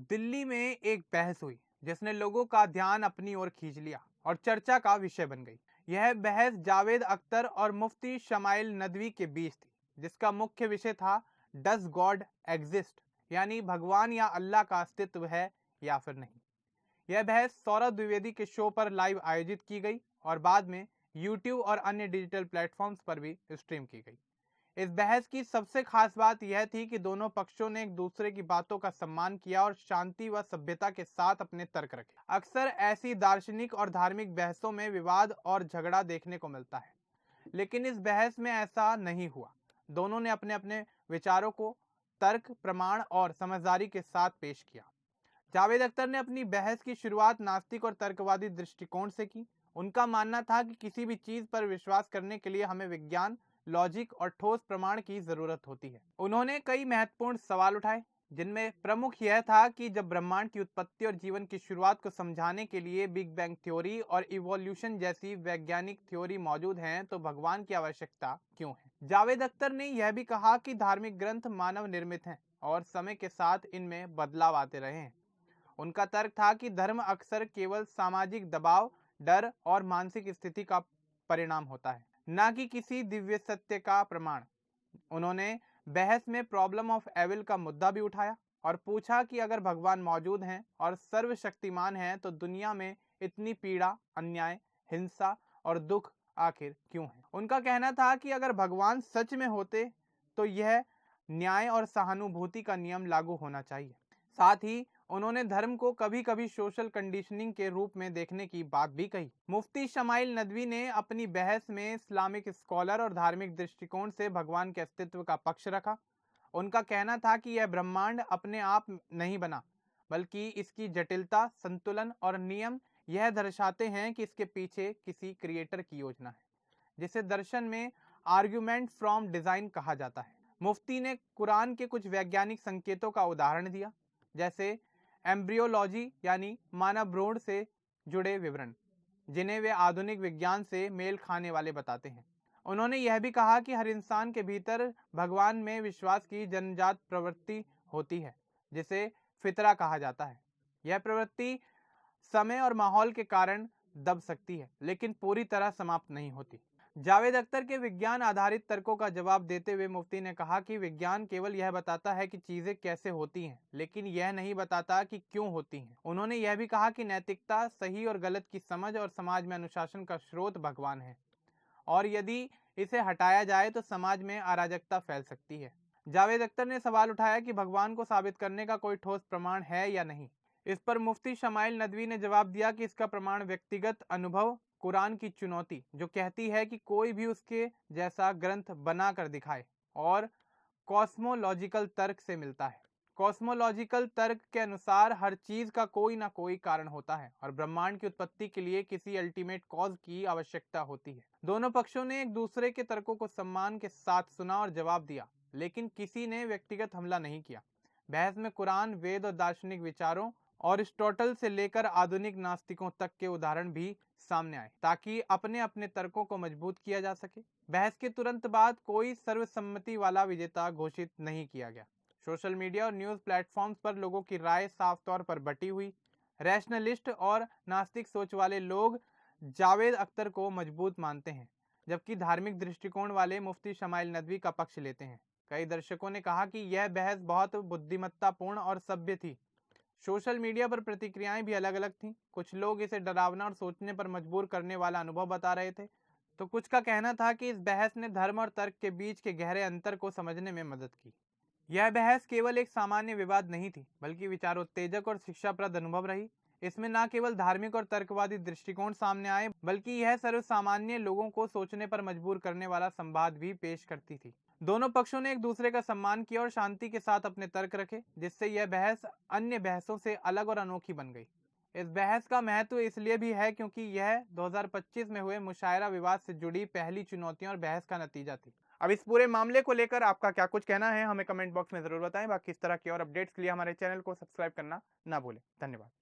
दिल्ली में एक बहस हुई जिसने लोगों का ध्यान अपनी ओर खींच लिया और चर्चा का विषय बन गई। यह बहस जावेद अख्तर और मुफ्ती शमाइल नदवी के बीच थी, जिसका मुख्य विषय था डज गॉड एग्जिस्ट, यानी भगवान या अल्लाह का अस्तित्व है या फिर नहीं। यह बहस सौरभ द्विवेदी के शो पर लाइव आयोजित की गई और बाद में यूट्यूब और अन्य डिजिटल प्लेटफॉर्म्स पर भी स्ट्रीम की गई। इस बहस की सबसे खास बात यह थी कि दोनों पक्षों ने एक दूसरे की बातों का सम्मान किया और शांति व सभ्यता के साथ अपने तर्क रखे। अक्सर ऐसी दार्शनिक और धार्मिक बहसों में विवाद और झगड़ा देखने को मिलता है, लेकिन इस बहस में ऐसा नहीं हुआ। दोनों ने अपने अपने विचारों को तर्क, प्रमाण और समझदारी के साथ पेश किया। जावेद अख्तर ने अपनी बहस की शुरुआत नास्तिक और तर्कवादी दृष्टिकोण से की। उनका मानना था कि किसी भी चीज पर विश्वास करने के लिए हमें विज्ञान, लॉजिक और ठोस प्रमाण की जरूरत होती है। उन्होंने कई महत्वपूर्ण सवाल उठाए, जिनमें प्रमुख यह था कि जब ब्रह्मांड की उत्पत्ति और जीवन की शुरुआत को समझाने के लिए बिग बैंग थ्योरी और इवोल्यूशन जैसी वैज्ञानिक थ्योरी मौजूद हैं, तो भगवान की आवश्यकता क्यों है। जावेद अख्तर ने यह भी कहा कि धार्मिक ग्रंथ मानव निर्मित हैं और समय के साथ इनमें बदलाव आते रहे हैं। उनका तर्क था कि धर्म अक्सर केवल सामाजिक दबाव, डर और मानसिक स्थिति का परिणाम होता है, न कि किसी दिव्य सत्य का प्रमाण। उन्होंने बहस में प्रॉब्लम ऑफ एविल का मुद्दा भी उठाया और पूछा कि अगर भगवान मौजूद हैं और सर्वशक्तिमान हैं, तो दुनिया में इतनी पीड़ा, अन्याय, हिंसा और दुख आखिर क्यों है। उनका कहना था कि अगर भगवान सच में होते तो यह न्याय और सहानुभूति का नियम लागू होना चाहिए। साथ ही उन्होंने धर्म को कभी कभी सोशल कंडीशनिंग के रूप में देखने की बात भी कही। मुफ्ती शमाइल नदवी ने अपनी बहस में इस्लामिक स्कॉलर और धार्मिक दृष्टिकोण से भगवान के अस्तित्व का पक्ष रखा। उनका कहना था कि यह ब्रह्मांड अपने आप नहीं बना, बल्कि इसकी जटिलता, संतुलन और नियम यह दर्शाते हैं कि इसके पीछे किसी क्रिएटर की योजना है, जिसे दर्शन में आर्ग्यूमेंट फ्रॉम डिजाइन कहा जाता है। मुफ्ती ने कुरान के कुछ वैज्ञानिक संकेतों का उदाहरण दिया, जैसे एम्ब्रियोलॉजी यानी मानव भ्रूण से जुड़े विवरण, जिन्हें वे आधुनिक विज्ञान से मेल खाने वाले बताते हैं। उन्होंने यह भी कहा कि हर इंसान के भीतर भगवान में विश्वास की जन्मजात प्रवृत्ति होती है, जिसे फितरा कहा जाता है। यह प्रवृत्ति समय और माहौल के कारण दब सकती है, लेकिन पूरी तरह समाप्त नहीं होती। जावेद अख्तर के विज्ञान आधारित तर्कों का जवाब देते हुए मुफ्ती ने कहा कि विज्ञान केवल यह बताता है कि चीजें कैसे होती हैं, लेकिन यह नहीं बताता कि क्यों होती हैं। उन्होंने यह भी कहा कि नैतिकता, सही और गलत की समझ और समाज में अनुशासन का स्रोत भगवान है, और यदि इसे हटाया जाए तो समाज में अराजकता फैल सकती है। जावेद अख्तर ने सवाल उठाया कि भगवान को साबित करने का कोई ठोस प्रमाण है या नहीं। इस पर मुफ्ती शमाइल नदवी ने जवाब दिया कि इसका प्रमाण व्यक्तिगत अनुभव, कुरान की चुनौती जो कहती है कि कोई भी उसके जैसा ग्रंथ बना कर दिखाए, और कॉस्मोलॉजिकल तर्क से मिलता है। कॉस्मोलॉजिकल तर्क के अनुसार हर चीज का कोई ना कोई कारण होता है और ब्रह्मांड की उत्पत्ति के लिए किसी अल्टीमेट कॉज की आवश्यकता होती है। दोनों पक्षों ने एक दूसरे के तर्कों को सम्मान के साथ सुना और जवाब दिया, लेकिन किसी ने व्यक्तिगत हमला नहीं किया। बहस में कुरान, वेद और दार्शनिक विचारों और अरिस्टोटल से लेकर आधुनिक नास्तिकों तक के उदाहरण भी सामने आए, ताकि अपने अपने तर्कों को मजबूत किया जा सके। बहस के तुरंत बाद कोई सर्वसम्मति वाला विजेता घोषित नहीं किया गया। सोशल मीडिया और न्यूज प्लेटफॉर्म्स पर लोगों की राय साफ तौर पर बटी हुई। रैशनलिस्ट और नास्तिक सोच वाले लोग जावेद अख्तर को मजबूत मानते हैं, जबकि धार्मिक दृष्टिकोण वाले मुफ्ती शमाइल नदवी का पक्ष लेते हैं। कई दर्शकों ने कहा कि यह बहस बहुत बुद्धिमत्तापूर्ण और सभ्य थी। सोशल मीडिया पर प्रतिक्रियाएं भी अलग अलग थीं। कुछ लोग इसे डरावना और सोचने पर मजबूर करने वाला अनुभव बता रहे थे, तो कुछ का कहना था कि इस बहस ने धर्म और तर्क के बीच के गहरे अंतर को समझने में मदद की। यह बहस केवल एक सामान्य विवाद नहीं थी, बल्कि विचारोत्तेजक और शिक्षाप्रद अनुभव रही। इसमें न केवल धार्मिक और तर्कवादी दृष्टिकोण सामने आए, बल्कि यह सर्वसामान्य लोगों को सोचने पर मजबूर करने वाला संवाद भी पेश करती थी। दोनों पक्षों ने एक दूसरे का सम्मान किया और शांति के साथ अपने तर्क रखे, जिससे यह बहस अन्य बहसों से अलग और अनोखी बन गई। इस बहस का महत्व इसलिए भी है क्योंकि यह 2025 में हुए मुशायरा विवाद से जुड़ी पहली चुनौतियों और बहस का नतीजा थी। अब इस पूरे मामले को लेकर आपका क्या कुछ कहना है, हमें कमेंट बॉक्स में जरूर बताएं। बाकी इस तरह की और अपडेट्स के लिए हमारे चैनल को सब्सक्राइब करना ना भूलें। धन्यवाद।